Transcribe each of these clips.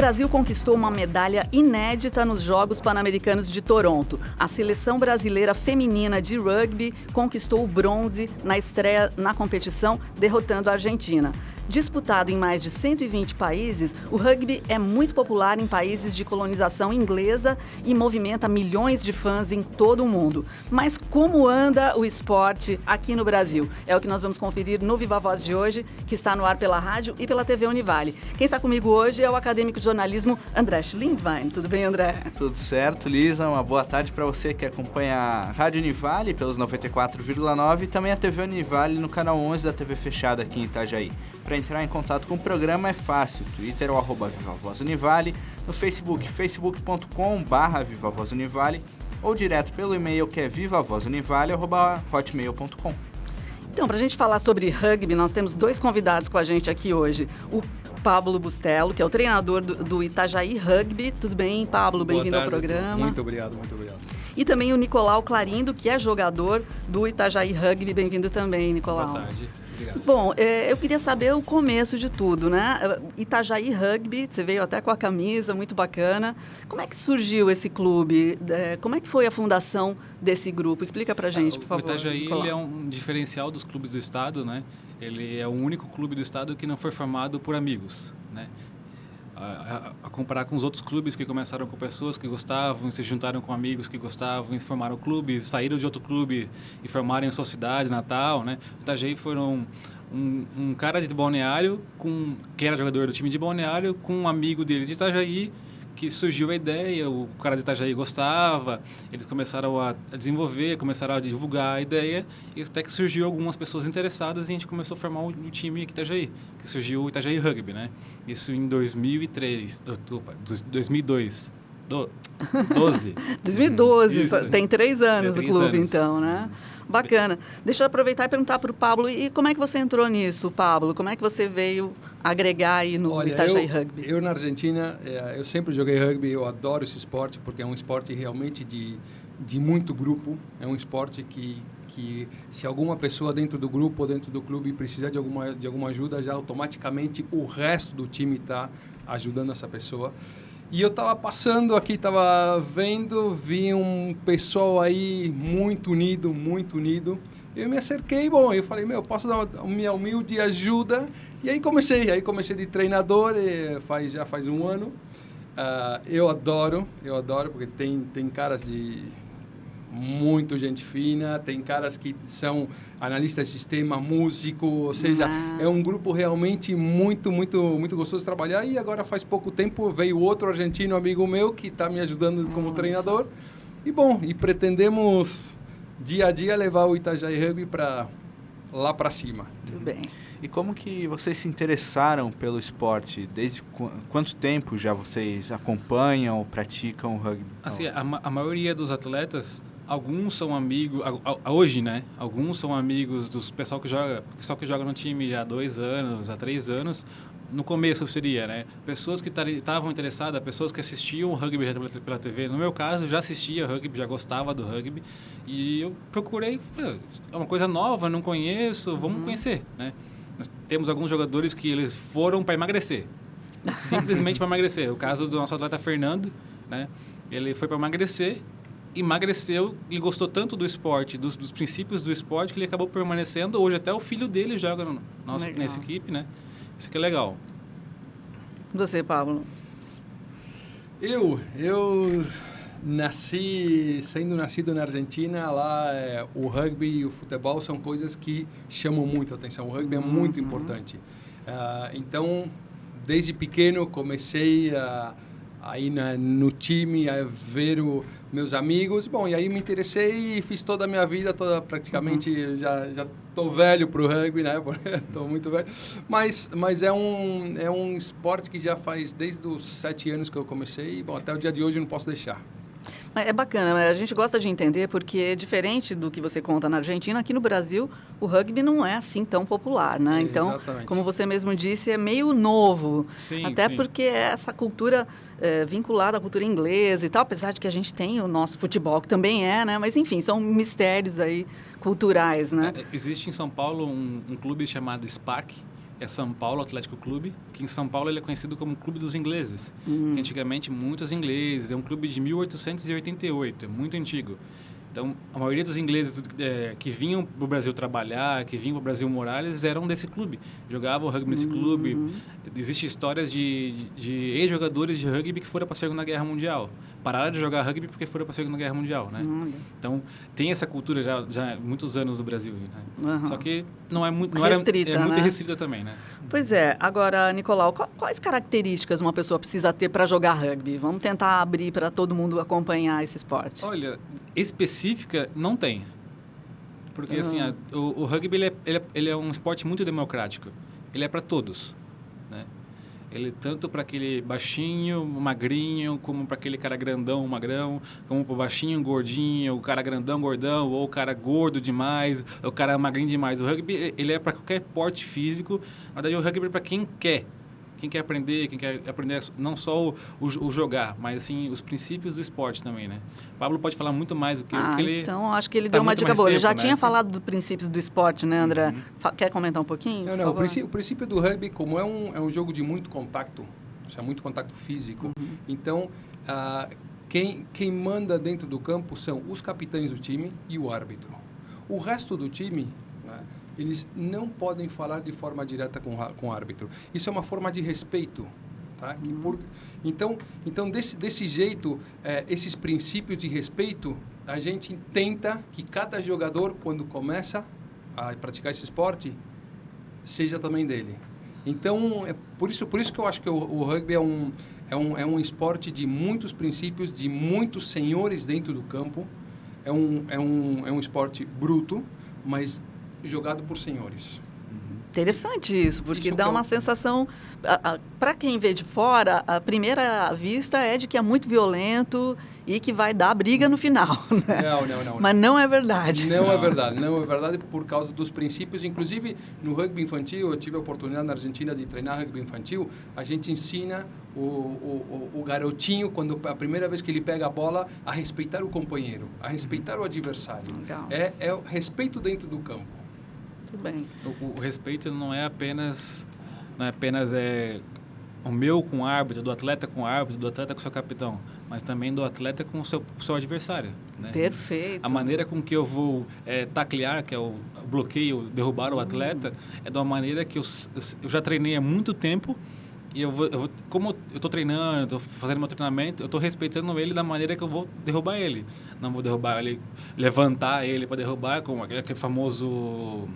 Brasil conquistou uma medalha inédita nos Jogos Pan-Americanos de Toronto. A seleção brasileira feminina de rugby conquistou o bronze na estreia na competição, derrotando a Argentina. Disputado em mais de 120 países, o rugby é muito popular em países de colonização inglesa e movimenta milhões de fãs em todo o mundo. Mas como anda o esporte aqui no Brasil? É o que nós vamos conferir no Viva Voz de hoje, que está no ar pela rádio e pela TV Univale. Quem está comigo hoje é o acadêmico de jornalismo André Schlindwein. Tudo bem, André? Tudo certo, Lisa. Uma boa tarde para você que acompanha a Rádio Univale pelos 94,9 e também a TV Univale no canal 11 da TV fechada aqui em Itajaí. Para entrar em contato com o programa é fácil, Twitter ou @VivaVozUnivale, no Facebook, facebook.com/VivaVozUnivale ou direto pelo e-mail que é vivavozunivale@hotmail.com. Então, para a gente falar sobre rugby, nós temos dois convidados com a gente aqui hoje. O Pablo Bustelo, que é o treinador do Itajaí Rugby. Tudo bem, Pablo? Bem-vindo ao programa. Muito obrigado, muito obrigado. E também o Nicolau Clarindo, que é jogador do Itajaí Rugby. Bem-vindo também, Nicolau. Boa tarde. Obrigado. Bom, eu queria saber o começo de tudo, né? Itajaí Rugby, você veio até com a camisa, muito bacana. Como é que surgiu esse clube? Como é que foi a fundação desse grupo? Explica pra gente, por favor. O Itajaí Nicolau. ele é um diferencial dos clubes do estado, né? Ele é o único clube do estado que não foi formado por amigos, né? A comparar com os outros clubes que começaram com pessoas que gostavam, se juntaram com amigos que gostavam e formaram clubes, saíram de outro clube e formaram a sua cidade natal, né? O Itajaí foram um cara de Balneário, que era jogador do time de Balneário, com um amigo dele de Itajaí, que surgiu a ideia, o cara de Itajaí gostava, eles começaram a desenvolver, começaram a divulgar a ideia, e até que surgiu algumas pessoas interessadas e a gente começou a formar o time aqui em Itajaí, que surgiu o Itajaí Rugby, né? Isso em 2002. 2012, Isso. tem 3 anos Tem o 3 clube, anos. então, né? Bacana. Deixa eu aproveitar e perguntar para o Pablo, e como é que você entrou nisso, Pablo? Como é que você veio agregar aí no Itajaí Rugby? Eu na Argentina, eu sempre joguei rugby, eu adoro esse esporte, porque é um esporte realmente de muito grupo, é um esporte que se alguma pessoa dentro do grupo ou dentro do clube precisar de alguma ajuda, já automaticamente o resto do time está ajudando essa pessoa. E eu estava passando aqui, estava vendo, vi um pessoal aí muito unido. Eu me acerquei, eu falei, posso dar uma minha humilde ajuda? E aí comecei de treinador, já faz um ano. Eu adoro, porque tem caras de muito gente fina, tem caras que são analistas de sistema, músico, ou seja, é um grupo realmente muito gostoso de trabalhar. E agora faz pouco tempo veio outro argentino amigo meu que está me ajudando como treinador. E pretendemos dia a dia levar o Itajaí Rugby lá para cima. Tudo bem. E como que vocês se interessaram pelo esporte? Desde quanto tempo já vocês acompanham ou praticam o rugby? Assim, a maioria dos atletas, alguns são amigos, hoje, né? Alguns são amigos do pessoal que joga no time há 2 anos, há 3 anos. No começo seria, né? Pessoas que estavam interessadas, pessoas que assistiam o rugby pela TV. No meu caso, já assistia rugby, já gostava do rugby. E eu procurei, é uma coisa nova, não conheço, vamos conhecer, né? Nós temos alguns jogadores que eles foram para emagrecer. Simplesmente para emagrecer. O caso do nosso atleta Fernando, né? Ele foi para emagreceu e gostou tanto do esporte, dos princípios do esporte, que ele acabou permanecendo. Hoje até o filho dele joga nessa equipe, né? Isso que é legal. Você, Pablo? Eu sendo nascido na Argentina, lá o rugby e o futebol são coisas que chamam muito a atenção. O rugby é muito importante. Então, desde pequeno, comecei a ir no time, a ver meus amigos. E aí me interessei e fiz toda a minha vida, praticamente, já estou velho para o rugby, né? Estou muito velho. Mas é um esporte que já faz desde os 7 anos que eu comecei. Até o dia de hoje eu não posso deixar. É bacana, a gente gosta de entender porque, diferente do que você conta na Argentina, aqui no Brasil o rugby não é assim tão popular, né? Então, exatamente. Como você mesmo disse, é meio novo. Sim, até sim. porque é essa cultura vinculada à cultura inglesa e tal, apesar de que a gente tem o nosso futebol, que também é, né? Mas, enfim, são mistérios aí culturais, né? Existe em São Paulo um clube chamado SPAC, é São Paulo Atlético Clube, que em São Paulo ele é conhecido como Clube dos Ingleses. Que antigamente, muitos ingleses, é um clube de 1888, é muito antigo. Então, a maioria dos ingleses que vinham para o Brasil trabalhar, que vinham para o Brasil morar, eles eram desse clube. Jogavam rugby nesse clube. Existem histórias de ex-jogadores de rugby que foram para a Segunda Guerra Mundial. Pararam de jogar rugby porque foram para a Segunda Guerra Mundial, né? Então, tem essa cultura já há muitos anos no Brasil. Né? Só que não é muito restrita, é muito né? restrita também, né? Pois é. Agora, Nicolau, quais características uma pessoa precisa ter para jogar rugby? Vamos tentar abrir para todo mundo acompanhar esse esporte. Olha, específica não tem. Porque assim, o rugby ele é um esporte muito democrático. Ele é para todos, né? Ele tanto para aquele baixinho, magrinho, como para aquele cara grandão, magrão, como para o baixinho, gordinho, o cara grandão, gordão, ou o cara gordo demais, ou o cara magrinho demais. O rugby ele é para qualquer porte físico. Na verdade, o rugby é para quem quer aprender, quem quer aprender não só o jogar, mas assim os princípios do esporte também, né? O Pablo pode falar muito mais do que eu, porque ele então acho que ele tá deu uma muito dica mais boa. Ele tempo, já né? tinha falado dos princípios do esporte, né, André? Quer comentar um pouquinho? Não, o princípio do rugby, como é um jogo de muito contato, muito contato físico, então quem manda dentro do campo são os capitães do time e o árbitro. O resto do time, né, eles não podem falar de forma direta com o árbitro. Isso é uma forma de respeito. Tá? Então desse jeito, esses princípios de respeito, a gente tenta que cada jogador, quando começa a praticar esse esporte, seja também dele. Então, por isso que eu acho que o rugby é um esporte de muitos princípios, de muitos senhores dentro do campo. É um esporte bruto, mas jogado por senhores. Interessante isso, porque Isso dá que uma sensação, para quem vê de fora, a primeira vista é de que é muito violento e que vai dar briga no final. Né? Não. Mas não é verdade. Não é verdade por causa dos princípios. Inclusive, no rugby infantil, eu tive a oportunidade na Argentina de treinar rugby infantil, a gente ensina o garotinho, quando a primeira vez que ele pega a bola, a respeitar o companheiro, a respeitar o adversário. Legal. É o respeito dentro do campo. Muito bem. O respeito não é apenas o meu com o árbitro, do atleta com o árbitro, do atleta com o seu capitão, mas também do atleta com o seu adversário. Né? Perfeito. A maneira com que eu vou taclear, que é o bloqueio, derrubar o atleta, é de uma maneira que eu já treinei há muito tempo e como eu estou treinando, estou fazendo meu treinamento, eu estou respeitando ele da maneira que eu vou derrubar ele. Não vou derrubar ele, levantar ele para derrubar, como aquele famoso...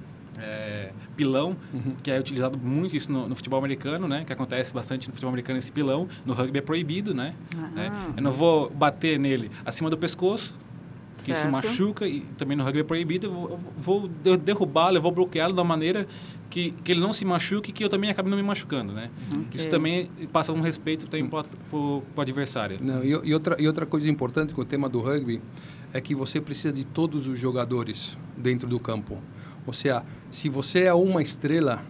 pilão, que é utilizado muito isso no futebol americano, né? Que acontece bastante no futebol americano, esse pilão. No rugby é proibido, né? Eu não vou bater nele acima do pescoço, que isso machuca, e também no rugby é proibido. Eu vou derrubá-lo, eu vou bloqueá-lo da maneira que ele não se machuque e que eu também acabe não me machucando, né? Isso também passa um respeito também para o adversário. Não, e outra coisa importante com o tema do rugby é que você precisa de todos os jogadores dentro do campo. Ou seja, se você é uma estrela,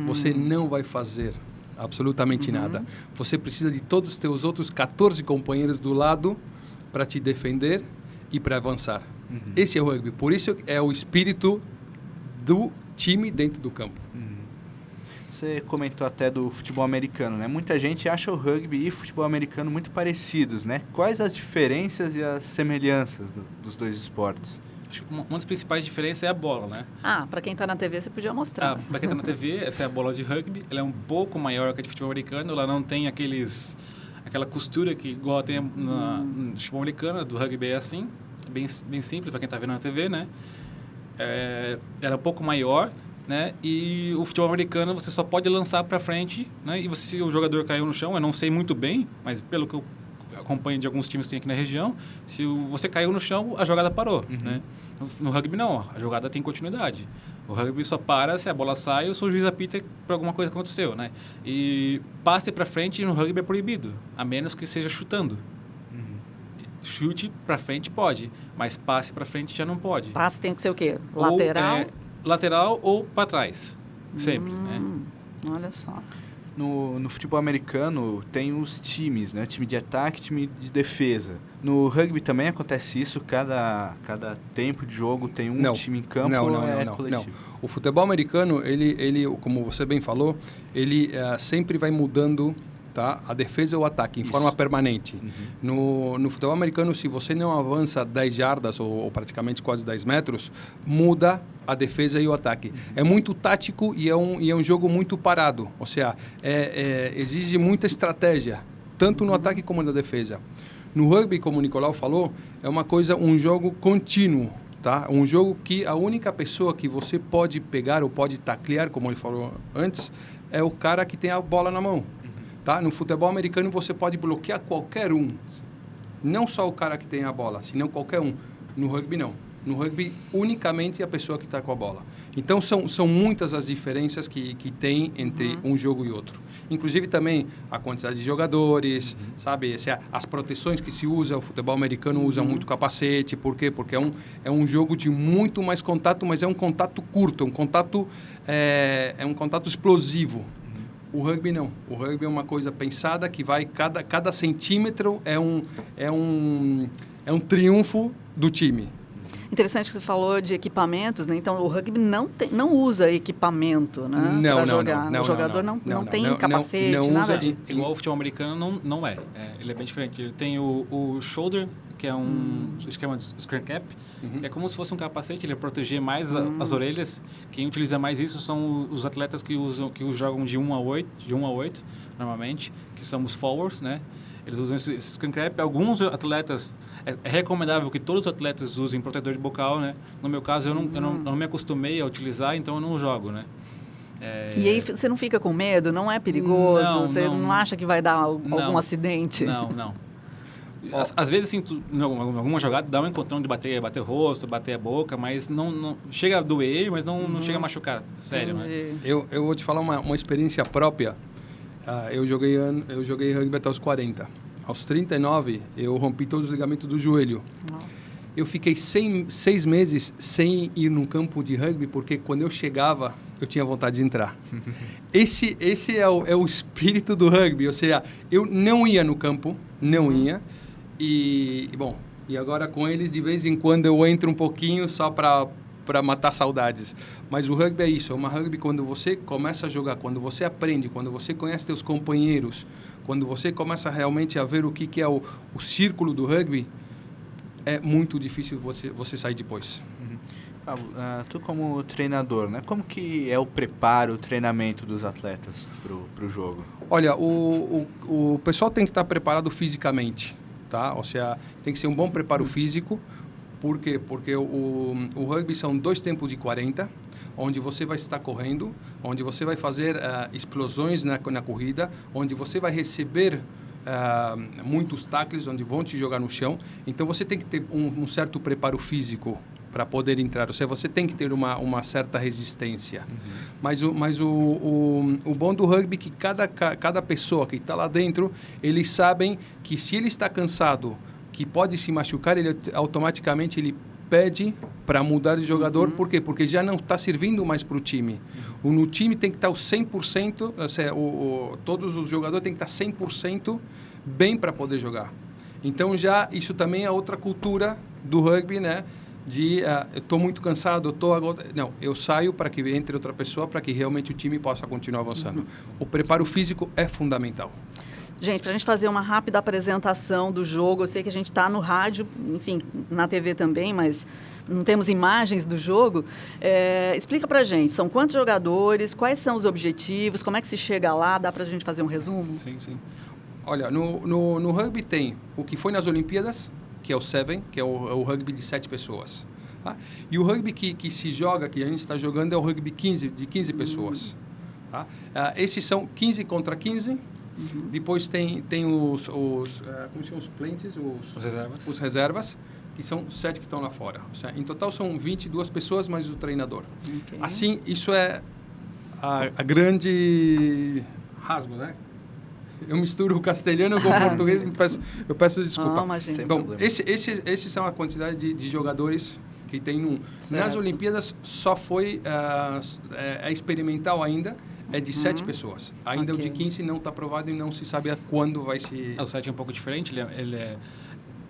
você não vai fazer absolutamente nada. Você precisa de todos os teus outros 14 companheiros do lado para te defender e para avançar. Esse é o rugby. Por isso é o espírito do time dentro do campo. Você comentou até do futebol americano, né? Muita gente acha o rugby e o futebol americano muito parecidos, né? Quais as diferenças e as semelhanças dos dois esportes? Uma das principais diferenças é a bola, né? Para quem está na TV, você podia mostrar. Para quem está na TV, essa é a bola de rugby. Ela é um pouco maior que a de futebol americano. Ela não tem aquela costura que igual tem no futebol americano. Do rugby é assim, bem simples para quem está vendo na TV, né? Ela é um pouco maior, né? E o futebol americano você só pode lançar para frente, né? E se o jogador caiu no chão, eu não sei muito bem, mas pelo que eu acompanho de alguns times que tem aqui na região, se você caiu no chão, a jogada parou, né? No rugby não, a jogada tem continuidade. O rugby só para se a bola sai ou se o juiz apita por alguma coisa que aconteceu, né? E passe para frente no rugby é proibido, a menos que seja chutando. Chute para frente pode, mas passe para frente já não pode. Passe tem que ser o quê? Lateral? Lateral ou para trás, sempre, né? Olha só. No futebol americano tem os times, né? Time de ataque, time de defesa. No rugby também acontece isso? Cada tempo de jogo tem um time em campo ou é coletivo? Não. O futebol americano, ele, como você bem falou, ele sempre vai mudando, tá? A defesa ou o ataque em forma permanente. No futebol americano, se você não avança 10 jardas ou praticamente quase 10 metros, muda a defesa e o ataque. É muito tático e é um jogo muito parado. Ou seja, exige muita estratégia, tanto no ataque como na defesa. No rugby, como o Nicolau falou, é um jogo contínuo. Tá? Um jogo que a única pessoa que você pode pegar ou pode taclear, como ele falou antes, é o cara que tem a bola na mão. Tá? No futebol americano você pode bloquear qualquer um. Não só o cara que tem a bola, senão qualquer um. No rugby não. No rugby, unicamente a pessoa que está com a bola. Então são muitas as diferenças que tem entre um jogo e outro. Inclusive também a quantidade de jogadores, sabe? As proteções que se usa, o futebol americano usa muito capacete. Por quê? Porque é um jogo de muito mais contato, mas é um contato curto, é um contato explosivo. O rugby não. O rugby é uma coisa pensada que vai... Cada centímetro é um triunfo do time. Interessante que você falou de equipamentos, né? Então, o rugby não usa equipamento, né? Para jogar. O jogador não tem capacete, nada disso. Igual o futebol americano não é. Ele é bem diferente. Ele tem o shoulder, que é um esquema de scrum cap, que é como se fosse um capacete, ele proteger mais as orelhas. Quem utiliza mais isso são os atletas que jogam de 1 a 8, normalmente, que são os forwards, né? Eles usam esse scrum cap. Alguns atletas, é recomendável que todos os atletas usem protetor de bocal, né? No meu caso, eu não me acostumei a utilizar, então eu não jogo, né? E aí você não fica com medo? Não é perigoso? Você não acha que vai dar algum acidente? Não. Às vezes, assim, em alguma jogada, dá um encontrão de bater o rosto, bater a boca, mas não chega a doer, mas não chega a machucar. Sério, né? Eu vou te falar uma experiência própria. Eu joguei rugby até os 40. Aos 39, eu rompi todos os ligamentos do joelho. Eu fiquei 6 meses sem ir num campo de rugby, porque quando eu chegava, eu tinha vontade de entrar. Esse é o espírito do rugby. Ou seja, eu não ia no campo, não ia. E agora com eles, de vez em quando, eu entro um pouquinho só para matar saudades. Mas o rugby é isso, é uma rugby quando você começa a jogar, quando você aprende, quando você conhece seus companheiros, quando você começa realmente a ver o que é o círculo do rugby, é muito difícil você sair depois. Pablo, tu como treinador, né? Como que é o preparo, o treinamento dos atletas para o jogo? Olha, o pessoal tem que estar preparado fisicamente, tá? Ou seja, tem que ser um bom preparo físico. Por quê? Porque o rugby são 2 tempos de 40, onde você vai estar correndo, onde você vai fazer explosões na corrida, onde você vai receber muitos tackles, onde vão te jogar no chão. Então, você tem que ter um certo preparo físico para poder entrar. Ou seja, você tem que ter uma certa resistência. Mas o bom do rugby é que cada pessoa que está lá dentro, eles sabem que se ele está cansado, que pode se machucar, ele automaticamente pede para mudar de jogador. Por quê? Porque já não está servindo mais para o time. No time tem que estar o 100%, ou seja, todos os jogadores têm que estar 100% bem para poder jogar. Então, isso também é outra cultura do rugby, né? Eu estou muito cansado, eu saio para que entre outra pessoa, para que realmente o time possa continuar avançando. O preparo físico é fundamental. Gente, para a gente fazer uma rápida apresentação do jogo, eu sei que a gente está no rádio, enfim, na TV também, mas não temos imagens do jogo. Explica para a gente, são quantos jogadores, quais são os objetivos, como é que se chega lá, dá para a gente fazer um resumo? Sim. Olha, no rugby tem o que foi nas Olimpíadas, que é o 7, que é o rugby de 7 pessoas. Tá? E o rugby que se joga, que a gente está jogando, é o rugby de 15 pessoas. Tá? Esses são 15 contra 15. Depois tem os como chamam os suplentes? Os reservas, que são 7 que estão lá fora. Ou seja, em total são 22 pessoas, mais o treinador. Okay. Assim, isso é a grande rasgo, né? Eu misturo o castelhano com o português, eu peço desculpa. Bom, esses são a quantidade de jogadores que tem nas Olimpíadas. Só foi experimental ainda. é de 7 pessoas. Ainda o de 15 não está aprovado e não se sabe a quando vai se... O 7 é um pouco diferente, ele é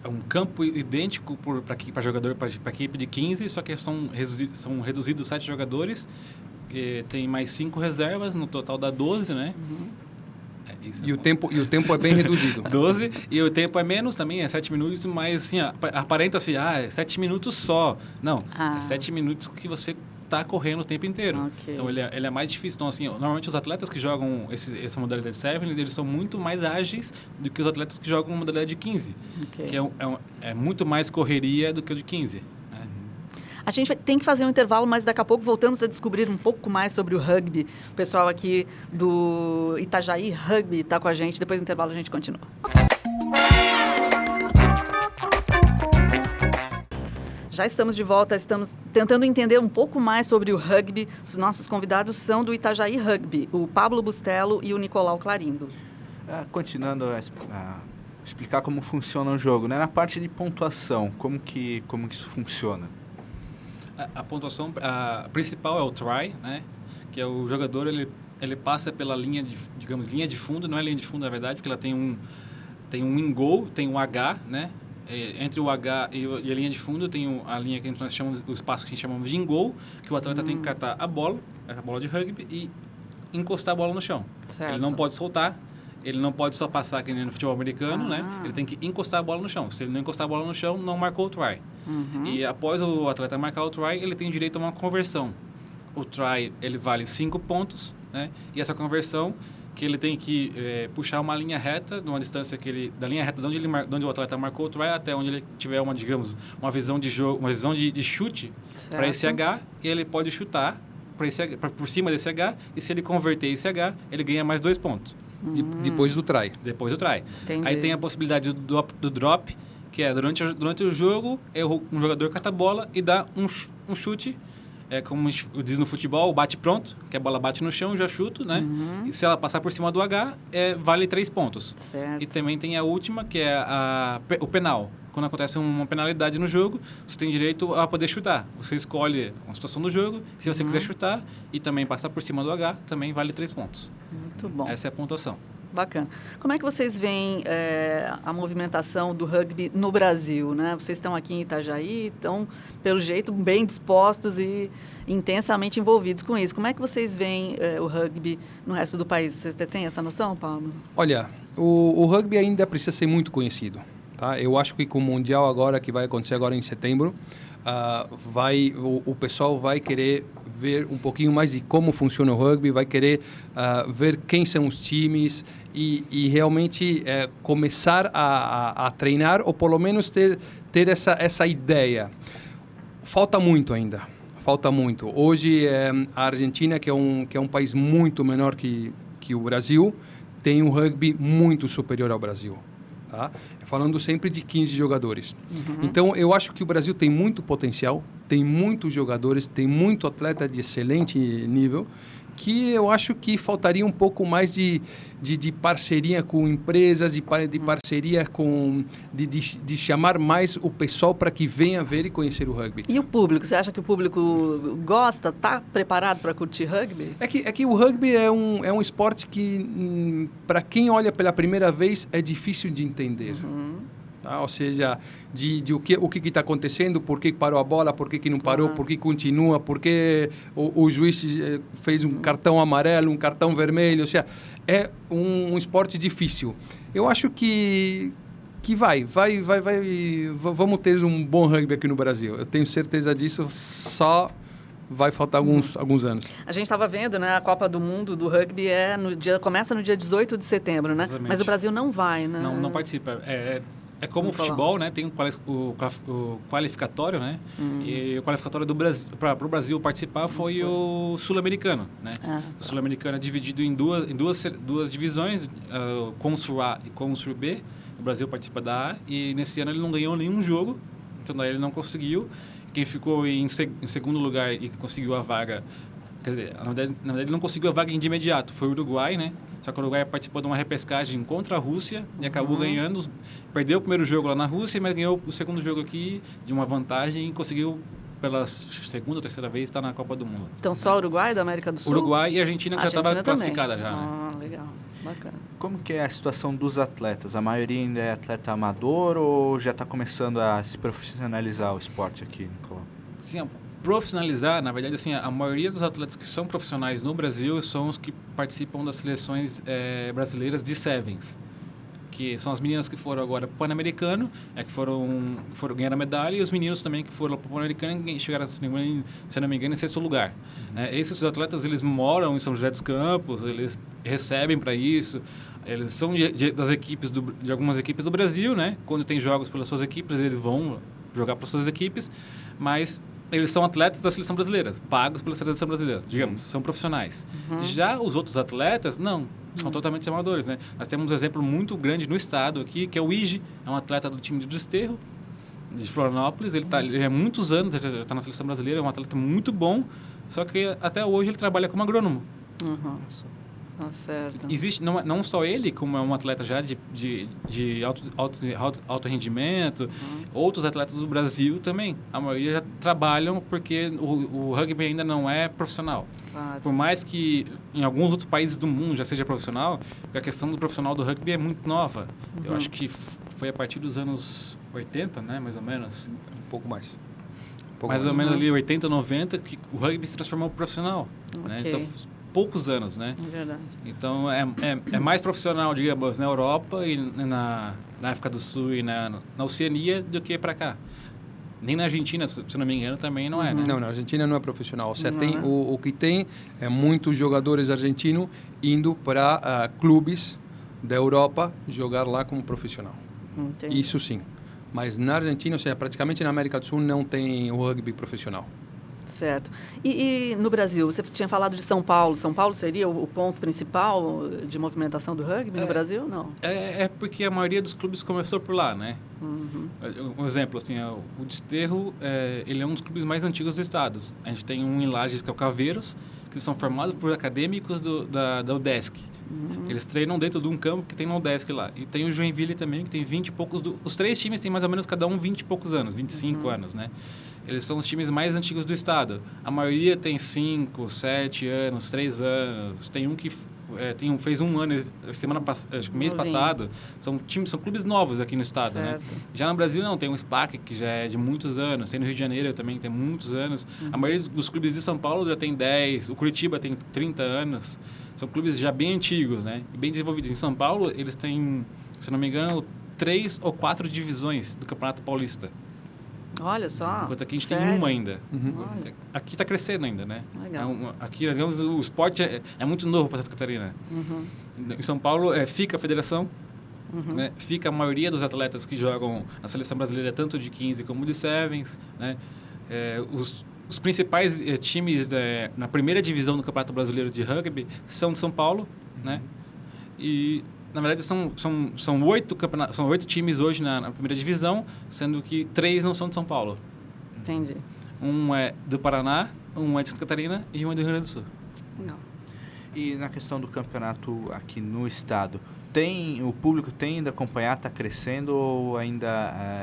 um campo idêntico para jogador, para equipe de 15, só que são reduzidos 7 jogadores, tem mais 5 reservas, no total dá 12, né? E o tempo é bem reduzido. 12, e o tempo é menos também, é 7 minutos, mas assim, aparenta-se, é 7 minutos só. Não, é 7 minutos que você está correndo o tempo inteiro. Okay. Então, ele é mais difícil. Então, assim, normalmente os atletas que jogam essa modalidade de Sevens, eles são muito mais ágeis do que os atletas que jogam a modalidade de 15, que é muito mais correria do que o de 15. A gente tem que fazer um intervalo, mas daqui a pouco voltamos a descobrir um pouco mais sobre o rugby. O pessoal aqui do Itajaí Rugby está com a gente. Depois do intervalo a gente continua. Já estamos de volta, estamos tentando entender um pouco mais sobre o rugby. Os nossos convidados são do Itajaí Rugby, o Pablo Bustelo e o Nicolau Clarindo. Continuando a explicar como funciona o jogo, né? Na parte de pontuação, como que isso funciona? A pontuação principal é o try, né? Que é o jogador, ele passa pela linha de fundo, não é linha de fundo na verdade, porque ela tem um in goal, tem um H, né? Entre o H e a linha de fundo tem a linha que nós chamamos, o espaço que a gente chama de in goal, que o atleta tem que catar a bola de rugby e encostar a bola no chão. Certo. Ele não pode soltar, ele não pode só passar que nem no futebol americano, né? Ele tem que encostar a bola no chão. Se ele não encostar a bola no chão, não marcou o try. E após o atleta marcar o try, ele tem direito a uma conversão. O try, ele vale 5 pontos, né? E essa conversão, que ele tem que puxar uma linha reta, numa distância da linha reta de onde o atleta marcou o try até onde ele tiver uma visão de jogo, uma visão de chute para esse H, e ele pode chutar por cima desse H, e se ele converter esse H, ele ganha mais 2 pontos. Depois do try. Depois do try. Entendi. Aí tem a possibilidade do drop, que é durante o jogo, um jogador cata a bola e dá um chute, como diz no futebol, o bate-pronto, que a bola bate no chão, já chuto, né? E se ela passar por cima do H, vale 3 pontos. Certo. E também tem a última, que é o penal. Quando acontece uma penalidade no jogo, você tem direito a poder chutar. Você escolhe uma situação do jogo, se você quiser chutar e também passar por cima do H, também vale 3 pontos. Muito bom. Essa é a pontuação. Bacana. Como é que vocês veem a movimentação do rugby no Brasil, né? Vocês estão aqui em Itajaí, estão, pelo jeito, bem dispostos e intensamente envolvidos com isso. Como é que vocês veem o rugby no resto do país? Vocês têm essa noção, Paulo? Olha, o rugby ainda precisa ser muito conhecido. Tá? Eu acho que com o Mundial agora, que vai acontecer agora em setembro, o pessoal vai querer ver um pouquinho mais de como funciona o rugby, vai querer ver quem são os times e realmente começar a treinar ou pelo menos ter essa ideia. Falta muito ainda, falta muito. Hoje a Argentina, que é um país muito menor que o Brasil, tem um rugby muito superior ao Brasil. Tá? Falando sempre de 15 jogadores. Então, eu acho que o Brasil tem muito potencial, tem muitos jogadores, tem muito atleta de excelente nível, que eu acho que faltaria um pouco mais de parceria com empresas, de parceria de chamar mais o pessoal para que venha ver e conhecer o rugby. E o público? Você acha que o público gosta, está preparado para curtir rugby? É que o rugby é um esporte que, para quem olha pela primeira vez, é difícil de entender. Tá? Ou seja, o que está acontecendo, por que parou a bola, por que não parou, por que continua, por que o juiz fez um cartão amarelo, um cartão vermelho. Ou seja, é um esporte difícil. Eu acho que vamos ter um bom rugby aqui no Brasil. Eu tenho certeza disso, só vai faltar alguns anos. A gente estava vendo, né, a Copa do Mundo do rugby começa no dia 18 de setembro, né? Exatamente. Mas o Brasil não vai, né? Não participa. É como o futebol, né? Tem o qualificatório, né? E o qualificatório do Brasil, para o Brasil participar foi o Sul-Americano, né? O Sul-Americano é dividido em duas divisões, Consul A e Consul B. O Brasil participa da A e nesse ano ele não ganhou nenhum jogo, então daí ele não conseguiu. Quem ficou em segundo lugar e conseguiu a vaga, quer dizer, na verdade ele não conseguiu a vaga de imediato, foi o Uruguai, né? Só que o Uruguai participou de uma repescagem contra a Rússia e acabou ganhando, perdeu o primeiro jogo lá na Rússia, mas ganhou o segundo jogo aqui de uma vantagem e conseguiu pela segunda ou terceira vez está na Copa do Mundo. Então, só Uruguai da América do Sul? Uruguai e Argentina, que já estava classificada já. Ah, legal. Bacana. Como que é a situação dos atletas? A maioria ainda é atleta amador ou já está começando a se profissionalizar o esporte aqui, Nicolau? Sim, profissionalizar, na verdade, assim, a maioria dos atletas que são profissionais no Brasil são os que participam das seleções brasileiras de Sevens, que são as meninas que foram agora para o Pan-Americano, que foram ganhar a medalha, e os meninos também que foram para o Pan-Americano e chegaram, se não me engano, em sexto lugar. Esses atletas, eles moram em São José dos Campos, eles recebem para isso, eles são das equipes de algumas equipes do Brasil, né? Quando tem jogos pelas suas equipes, eles vão jogar para suas equipes, mas eles são atletas da seleção brasileira, pagos pela seleção brasileira, digamos, são profissionais. Já os outros atletas, não, são totalmente amadores, né? Nós temos um exemplo muito grande no estado aqui, que é o Igi, é um atleta do time de Desterro, de Florianópolis, ele há muitos anos, já está na seleção brasileira, é um atleta muito bom, só que até hoje ele trabalha como agrônomo. Tá certo. Existe, não só ele, como é um atleta já de alto rendimento, outros atletas do Brasil também. A maioria já trabalham porque o rugby ainda não é profissional. Claro. Por mais que em alguns outros países do mundo já seja profissional, a questão do profissional do rugby é muito nova. Eu acho que foi a partir dos anos 80, né, mais ou menos. Um pouco mais. Mais ou menos ali 80, 90, que o rugby se transformou em profissional. Né? Então, poucos anos, né? É verdade. Então, é mais profissional, digamos, na Europa e na África do Sul e na Oceania do que para cá. Nem na Argentina, se não me engano, também não é, né? Não, na Argentina não é profissional. Ou seja, tem, o que tem é muitos jogadores argentinos indo para clubes da Europa jogar lá como profissional. Entendi. Isso sim. Mas na Argentina, ou seja, praticamente na América do Sul não tem o rugby profissional. Certo. E no Brasil, você tinha falado de São Paulo. São Paulo seria o ponto principal de movimentação do rugby no Brasil? Não. É porque a maioria dos clubes começou por lá, né? Um exemplo, assim, o Desterro, ele é um dos clubes mais antigos do estado. A gente tem um em Lages, que é o Caveiros, que são formados por acadêmicos da UDESC. Eles treinam dentro de um campo que tem na UDESC lá. E tem o Joinville também, que tem 20 e poucos... Os três times têm mais ou menos cada um 20 e poucos anos, 25 anos, né? Eles são os times mais antigos do estado. A maioria tem 5, 7 anos, 3 anos. Tem um que fez um ano, mês passado. São clubes novos aqui no estado, né? Já no Brasil não, tem o SPAC, que já é de muitos anos. Tem no Rio de Janeiro também, tem muitos anos. A maioria dos clubes de São Paulo já tem 10. O Curitiba tem 30 anos. São clubes já bem antigos, né? E bem desenvolvidos. Em São Paulo, eles têm, se não me engano, 3 ou 4 divisões do Campeonato Paulista. Olha só. Enquanto aqui a gente tem uma ainda. Aqui está crescendo ainda, né? Legal. Aqui, digamos, o esporte é muito novo para Santa Catarina. Em São Paulo, fica a federação, né? Fica a maioria dos atletas que jogam na seleção brasileira, tanto de 15 como de Sevens, né? Os principais times na primeira divisão do Campeonato Brasileiro de Rugby são de São Paulo, né? E... Na verdade, são 8 times hoje na primeira divisão, sendo que 3 não são de São Paulo. Entendi. Um é do Paraná, um é de Santa Catarina e um é do Rio Grande do Sul. Não. E na questão do campeonato aqui no estado, o público tem ainda acompanhar, está crescendo ou ainda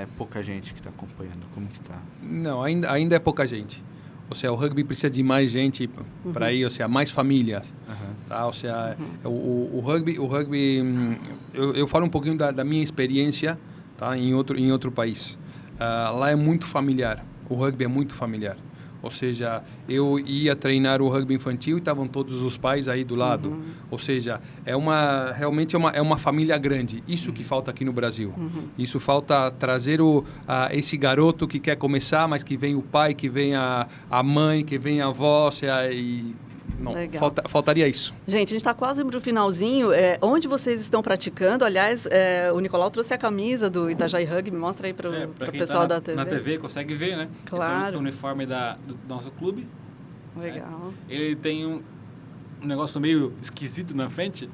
é pouca gente que está acompanhando? Como que está? Não, ainda é pouca gente. Ou seja, o rugby precisa de mais gente para ir, ou seja, mais famílias. Tá? Ou seja, o rugby eu falo um pouquinho da minha experiência, tá? em outro país. Lá é muito familiar, o rugby é muito familiar. Ou seja, eu ia treinar o rugby infantil e estavam todos os pais aí do lado. Ou seja, realmente é uma família grande. Isso que falta aqui no Brasil. Isso falta trazer esse garoto que quer começar, mas que vem o pai, que vem a mãe, que vem a avó. Não, faltaria isso. Gente, a gente está quase para o finalzinho. Onde vocês estão praticando? Aliás, o Nicolau trouxe a camisa do Itajaí Rugby. Mostra aí para o pessoal da TV. Na TV consegue ver, né? Claro. Esse é o uniforme do nosso clube. Legal. Ele tem um negócio meio esquisito na frente.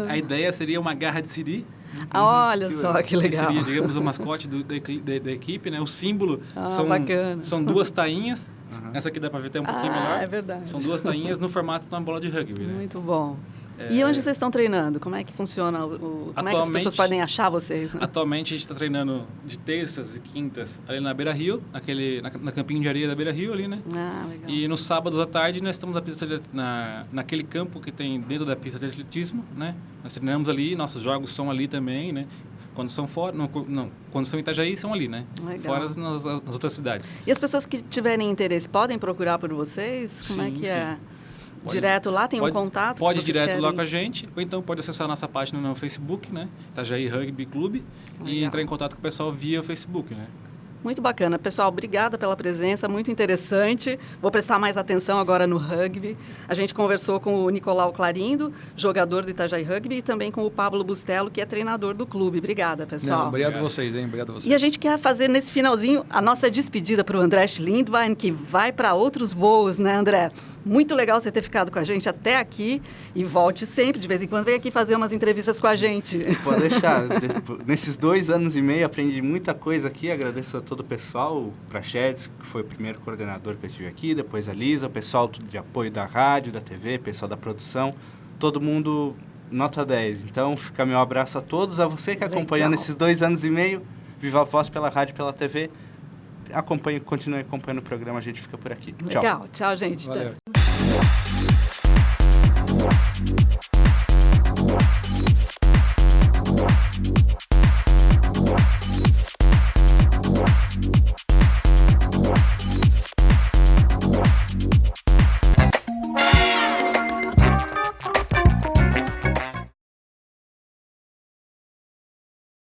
A ideia seria uma garra de siri. Olha só, que legal. Seria, digamos, o mascote da equipe, né? O símbolo bacana. São 2 tainhas, Essa aqui dá para ver até um pouquinho melhor. É verdade. São 2 tainhas no formato de uma bola de rugby, né? Muito bom. E onde vocês estão treinando? Como é que funciona? Como é que as pessoas podem achar vocês? Né? Atualmente a gente está treinando de terças e quintas ali na Beira Rio, na campinho de areia da Beira Rio ali, né? Ah, legal. E nos sábados à tarde nós estamos naquele campo que tem dentro da pista de atletismo, né? Nós treinamos ali, nossos jogos são ali também, né? Quando são fora, quando são em Itajaí, são ali, né? Legal. Fora nas outras cidades. E as pessoas que tiverem interesse podem procurar por vocês? Como é que é? Direto lá, tem um contato? Pode ir direto lá com a gente, ou então pode acessar a nossa página no Facebook, né? Itajaí Rugby Clube, e entrar em contato com o pessoal via Facebook, né? Muito bacana. Pessoal, obrigada pela presença, muito interessante. Vou prestar mais atenção agora no rugby. A gente conversou com o Nicolau Clarindo, jogador do Itajaí Rugby, e também com o Pablo Bustelo, que é treinador do clube. Obrigada, pessoal. Não, obrigado a vocês, hein? Obrigado a vocês. E a gente quer fazer nesse finalzinho a nossa despedida para o André Schlindwein, que vai para outros voos, né, André? Muito legal você ter ficado com a gente até aqui e volte sempre, de vez em quando, vem aqui fazer umas entrevistas com a gente. Pode deixar. Nesses 2 anos e meio aprendi muita coisa aqui, agradeço a todo o pessoal, o Prachedes, que foi o primeiro coordenador que eu estive aqui, depois a Lisa, o pessoal de apoio da rádio, da TV, pessoal da produção, todo mundo nota 10. Então, fica meu abraço a todos, a você que acompanhou nesses 2 anos e meio, Viva a Voz pela rádio e pela TV. Continue acompanhando o programa, a gente fica por aqui. Legal, tchau gente. Valeu.